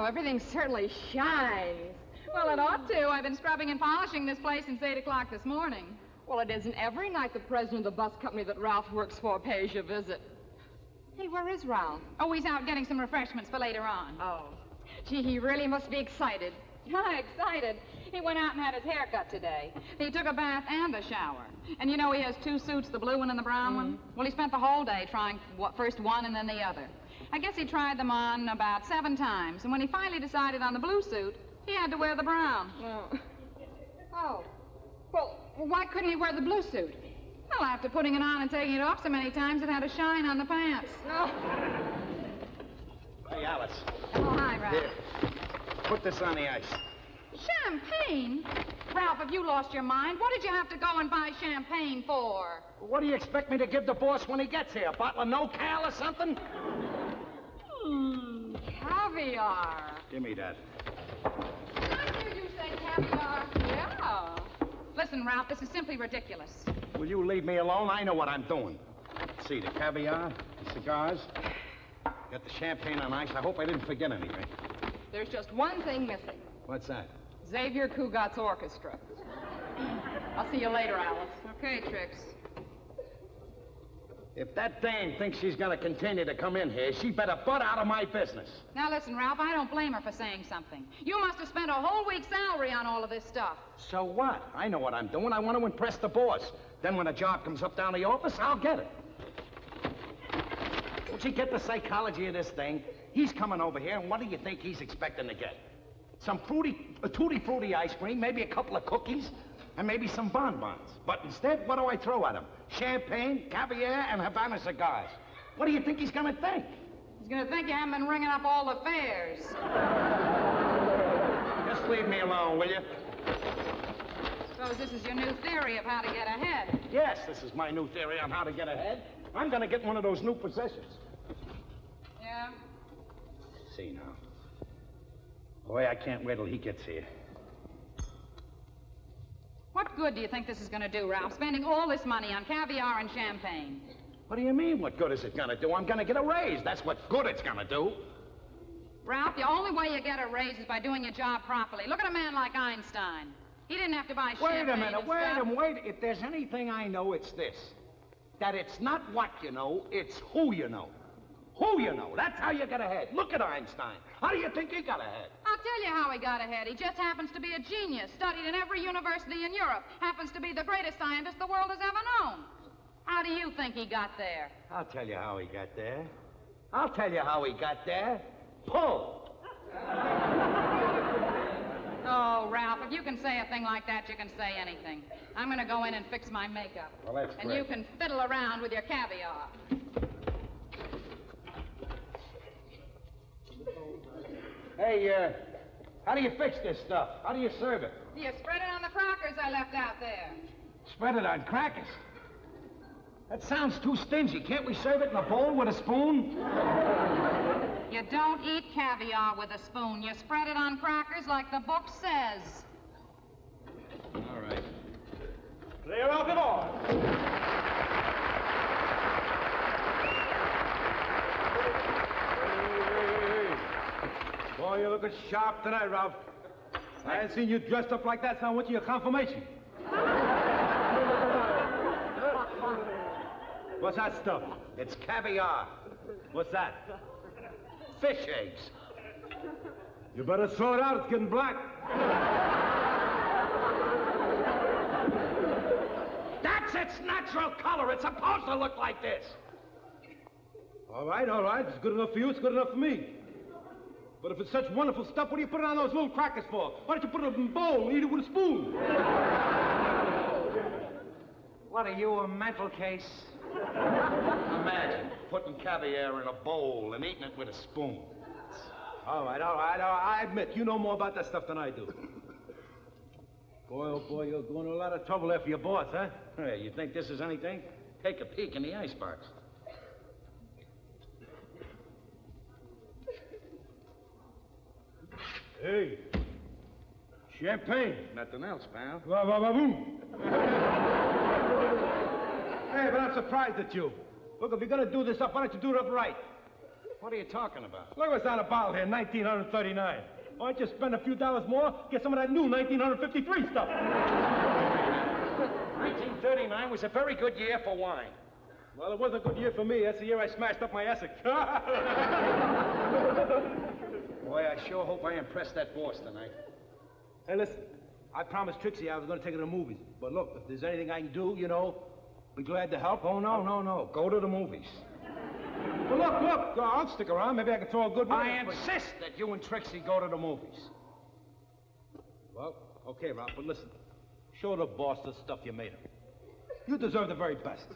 everything certainly shines. Well, it ought to. I've been scrubbing and polishing this place since 8 o'clock this morning. Well, it isn't every night the president of the bus company that Ralph works for pays you a visit. Hey, where is Ralph? Oh, he's out getting some refreshments for later on. Oh. Gee, he really must be excited. Yeah, excited. He went out and had his hair cut today. He took a bath and a shower. And you know he has 2 suits, the blue one and the brown one? Well, he spent the whole day trying first one and then the other. I guess he tried them on about 7 times. And when he finally decided on the blue suit, he had to wear the brown. Oh. Well, why couldn't he wear the blue suit? Well, after putting it on and taking it off so many times, it had a shine on the pants. No. Hey, Alice. Oh, hi, Ralph. Here. Put this on the ice. Champagne? Ralph, have you lost your mind? What did you have to go and buy champagne for? What do you expect me to give the boss when he gets here? A bottle of no-cal or something? Caviar. Give me that. Did I hear you say caviar? Yeah. Listen, Ralph, this is simply ridiculous. Will you leave me alone? I know what I'm doing. See, the caviar, the cigars, got the champagne on ice. I hope I didn't forget anything. There's just one thing missing. What's that? Xavier Cugat's orchestra. I'll see you later, Alice. Okay, Trix. If that dame thinks she's going to continue to come in here, she better butt out of my business. Now, listen, Ralph, I don't blame her for saying something. You must have spent a whole week's salary on all of this stuff. So what? I know what I'm doing. I want to impress the boss. Then when a job comes up down the office, I'll get it. Don't you get the psychology of this thing? He's coming over here, and what do you think he's expecting to get? Some tutti frutti ice cream, maybe a couple of cookies, and maybe some bonbons. But instead, what do I throw at him? Champagne, caviar, and Havana cigars. What do you think he's going to think? He's going to think you haven't been ringing up all the fares. Just leave me alone, will you? Suppose this is your new theory of how to get ahead. Yes, this is my new theory on how to get ahead. I'm going to get one of those new possessions. Yeah? See now. Boy, I can't wait till he gets here. What good do you think this is going to do, Ralph, spending all this money on caviar and champagne? What do you mean, what good is it going to do? I'm going to get a raise. That's what good it's going to do. Ralph, the only way you get a raise is by doing your job properly. Look at a man like Einstein. He didn't have to buy champagne. Wait a minute, wait. If there's anything I know, it's this. That it's not what you know, it's who you know. Who you know. That's how you get ahead. Look at Einstein. How do you think he got ahead? I'll tell you how he got ahead. He just happens to be a genius, studied in every university in Europe, happens to be the greatest scientist the world has ever known. How do you think he got there? I'll tell you how he got there. I'll tell you how he got there. Pull. Oh, Ralph, if you can say a thing like that, you can say anything. I'm going to go in and fix my makeup. Well, that's and great. you can fiddle around with your caviar. Hey, how do you fix this stuff? How do you serve it? You spread it on the crackers I left out there. Spread it on crackers. That sounds too stingy. Can't we serve it in a bowl with a spoon? You don't eat caviar with a spoon. You spread it on crackers like the book says. All right. Clear out the door. Boy, you're looking sharp tonight, Ralph. I hadn't seen you dressed up like that since I went to your confirmation. What's that stuff? It's caviar. What's that? Fish eggs. You better throw it out. It's getting black. That's its natural color. It's supposed to look like this. All right. It's good enough for you. It's good enough for me. But if it's such wonderful stuff, what do you put it on those little crackers for? Why don't you put it in a bowl and eat it with a spoon? What are you, a mental case? Imagine putting caviar in a bowl and eating it with a spoon. All right. I admit, you know more about that stuff than I do. Boy, oh boy, you're going to a lot of trouble there for your boss, huh? Hey, you think this is anything? Take a peek in the icebox. Hey, champagne. Nothing else, pal. Boom. Hey, but I'm surprised at you. Look, if you're going to do this up, why don't you do it up right? What are you talking about? Look what's on the bottle here, 1939. Why don't you spend a few dollars more, get some of that new 1953 stuff? 1939 was a very good year for wine. Well, it wasn't a good year for me. That's the year I smashed up my Essex. Boy, I sure hope I impressed that boss tonight. Hey, listen, I promised Trixie I was going to take her to the movies. But look, if there's anything I can do, you know, be glad to help. Oh, no. Go to the movies. Well, look, I'll stick around. Maybe I can throw a good one. I insist that you and Trixie go to the movies. Well, okay, Ralph, but listen. Show the boss the stuff you made him. You deserve the very best.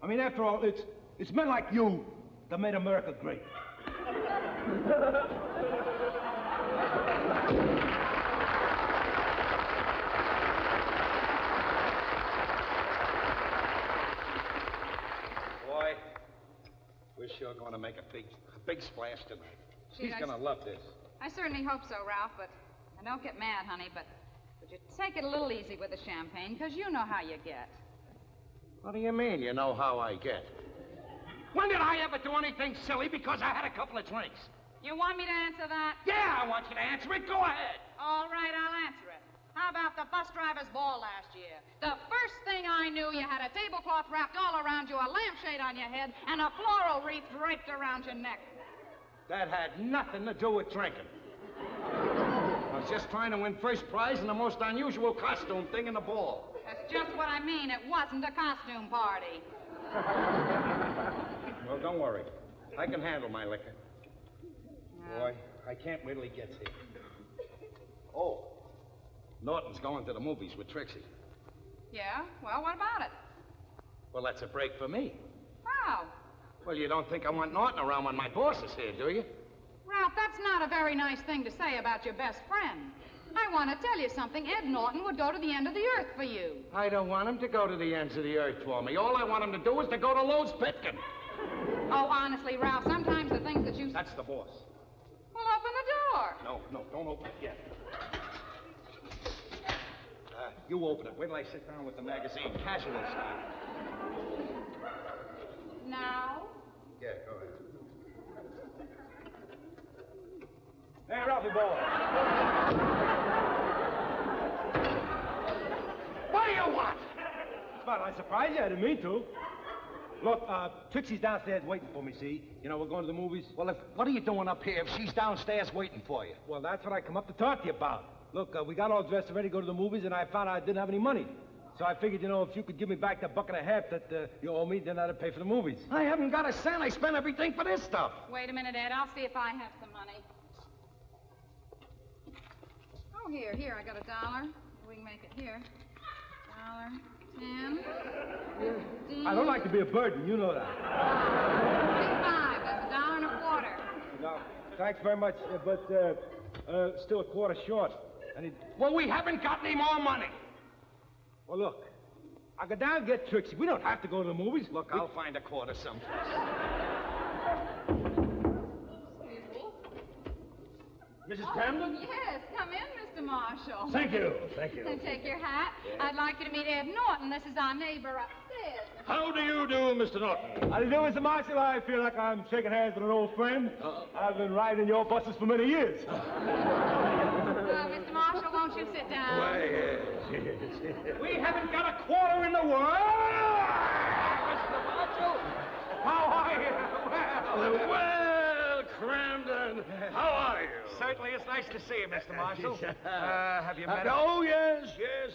I mean, after all, it's men like you that made America great. Boy, we're sure going to make a big splash tonight. She's going to love this. I certainly hope so, Ralph, but don't get mad, honey, but would you take it a little easy with the champagne, because you know how you get. What do you mean, you know how I get? When did I ever do anything silly because I had a couple of drinks? You want me to answer that? Yeah, I want you to answer it. Go ahead. All right, I'll answer it. How about the bus driver's ball last year? The first thing I knew, you had a tablecloth wrapped all around you, a lampshade on your head, and a floral wreath draped around your neck. That had nothing to do with drinking. I was just trying to win first prize in the most unusual costume thing in the ball. That's just what I mean. It wasn't a costume party. Well, don't worry. I can handle my liquor. Boy, I can't wait till he gets here. Oh, Norton's going to the movies with Trixie. Yeah? Well, what about it? Well, that's a break for me. How? Well, you don't think I want Norton around when my boss is here, do you? Ralph, that's not a very nice thing to say about your best friend. I want to tell you something. Ed Norton would go to the end of the earth for you. I don't want him to go to the ends of the earth for me. All I want him to do is to go to Lowe's Pitkin. Oh, honestly, Ralph, sometimes the things that you... That's the boss. Well, open the door. No, don't open it yet. You open it. Wait till I sit down with the magazine, casual style. Now? Yeah, go ahead. Hey, Ralphie boy. What do you want? Well, I surprised you. I didn't mean to. Look, Trixie's downstairs waiting for me, see? You know, we're going to the movies. Well, what are you doing up here if she's downstairs waiting for you? Well, that's what I come up to talk to you about. Look, we got all dressed and ready to go to the movies, and I found I didn't have any money. So I figured, you know, if you could give me back that $1.50 that you owe me, then I'd pay for the movies. I haven't got a cent. I spent everything for this stuff. Wait a minute, Ed. I'll see if I have some money. Oh, here, I got $1. We can make it here. $10. 15. I don't like to be a burden, you know that. 25. That's $1.25. No, thanks very much, but still a quarter short. Well, we haven't got any more money. Well, look, I go down and get Trixie. We don't have to go to the movies. Look, I'll find a quarter someplace. Mrs. Camden? Yes, come in, Mr. Marshall. Thank you. And take your hat. Yeah. I'd like you to meet Ed Norton. This is our neighbor upstairs. How do you do, Mr. Norton? How do you do, Mr. Marshall? I feel like I'm shaking hands with an old friend. I've been riding your buses for many years. Mr. Marshall, won't you sit down? Why, yes. We haven't got a quarter in the world! Mr. Marshall! How are you? Well, Cramden, how are you? Certainly it's nice to see you, Mr. Marshall. Have you met him? Oh, yes,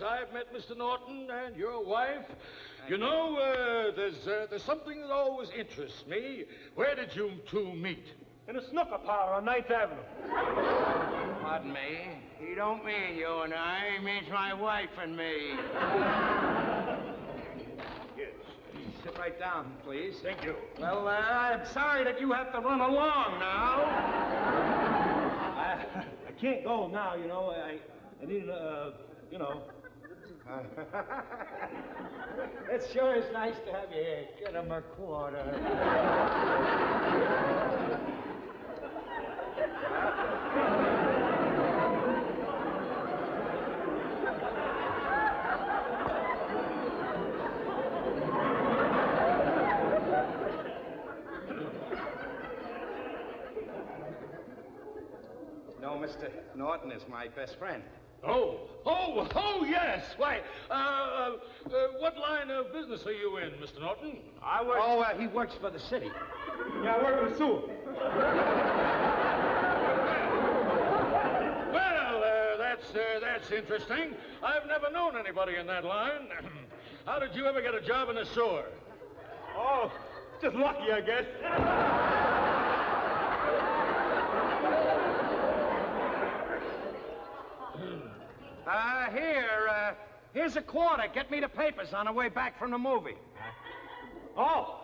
I've met Mr. Norton and your wife. You know, there's something that always interests me. Where did you two meet? In a snooker parlor on 9th Avenue. Pardon me. He don't mean you and I. He means my wife and me. Yes. Sit right down, please. Thank you. Well, I'm sorry that you have to run along now. I can't go now, you know. I need, you know. It sure is nice to have you here. Get him a quarter. No, Mr. Norton is my best friend. Oh, yes. Why, what line of business are you in, Mr. Norton? He works for the city. Yeah, I work with the sewer. Well, that's interesting. I've never known anybody in that line. How did you ever get a job in a sewer? Oh, just lucky, I guess. Here's a quarter. Get me the papers on the way back from the movie. Oh,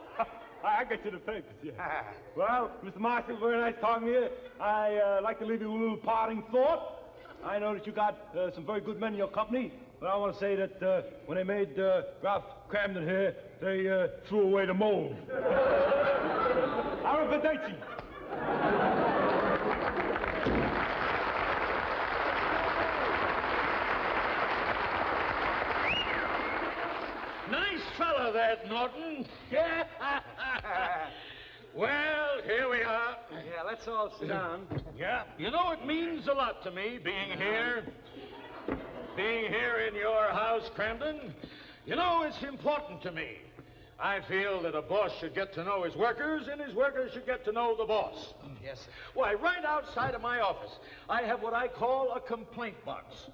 I get you the papers, yeah. Well, Mr. Marshall, very nice talking to you. I like to leave you a little parting thought. I know that you got some very good men in your company, but I want to say that when they made Ralph Cramden here, they threw away the mold. Arrivederci. Nice fellow, that Norton. Yeah. Well, here we are. Yeah, let's all sit down. Yeah. You know, it means a lot to me being here. Being here in your house, Cramden. You know, it's important to me. I feel that a boss should get to know his workers, and his workers should get to know the boss. Yes, sir. Why, right outside of my office, I have what I call a complaint box.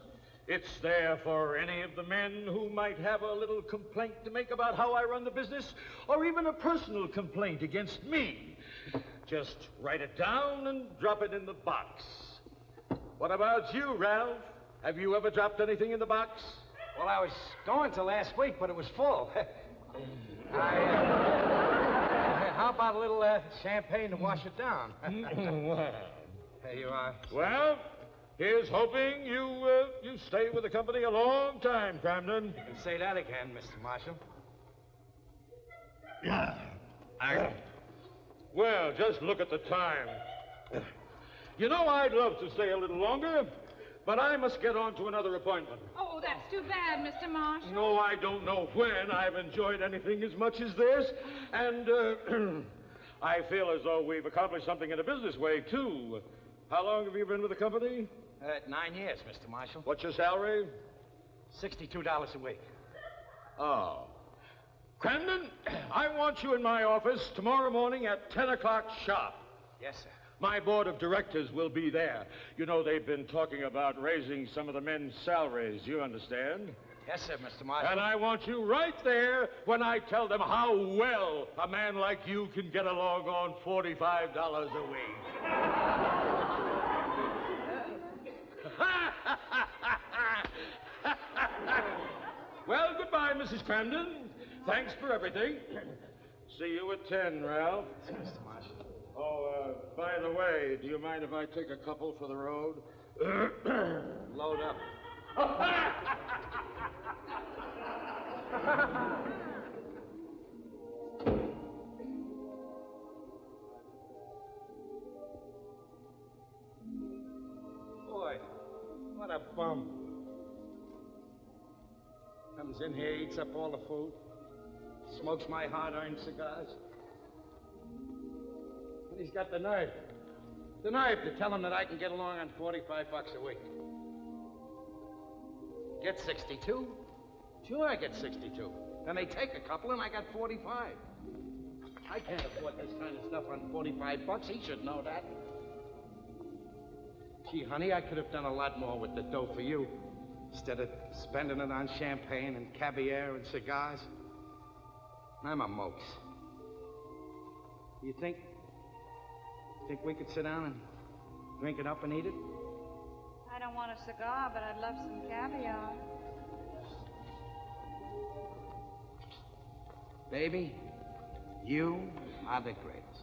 It's there for any of the men who might have a little complaint to make about how I run the business, or even a personal complaint against me. Just write it down and drop it in the box. What about you, Ralph? Have you ever dropped anything in the box? Well, I was going to last week, but it was full. How about a little champagne to wash it down? Well, There you are. well, here's hoping you stay with the company a long time, Cramden. You can say that again, Mr. Marshall. Well, just look at the time. You know, I'd love to stay a little longer, but I must get on to another appointment. Oh, that's too bad, Mr. Marshall. No, I don't know when I've enjoyed anything as much as this, and I feel as though we've accomplished something in a business way, too. How long have you been with the company? 9 years, Mr. Marshall. What's your salary? $62 a week. Oh. Cramden, I want you in my office tomorrow morning at 10 o'clock sharp. Yes, sir. My board of directors will be there. You know, they've been talking about raising some of the men's salaries, you understand? Yes, sir, Mr. Marshall. And I want you right there when I tell them how well a man like you can get along on $45 a week. Well, goodbye, Mrs. Cramden. Thanks for everything. See you at 10, Ralph. Yes, Mr. Marshall. Oh, by the way, do you mind if I take a couple for the road? Load up. Boy, what a bum. Comes in here, eats up all the food, smokes my hard-earned cigars. And he's got the nerve to tell him that I can get along on $45 a week. Get 62? Sure, I get 62. Then they take a couple, and I got 45. I can't afford this kind of stuff on $45. He should know that. Gee, honey, I could have done a lot more with the dough for you, instead of spending it on champagne and caviar and cigars. I'm a mopes. You think we could sit down and drink it up and eat it? I don't want a cigar, but I'd love some caviar. Baby, you are the greatest.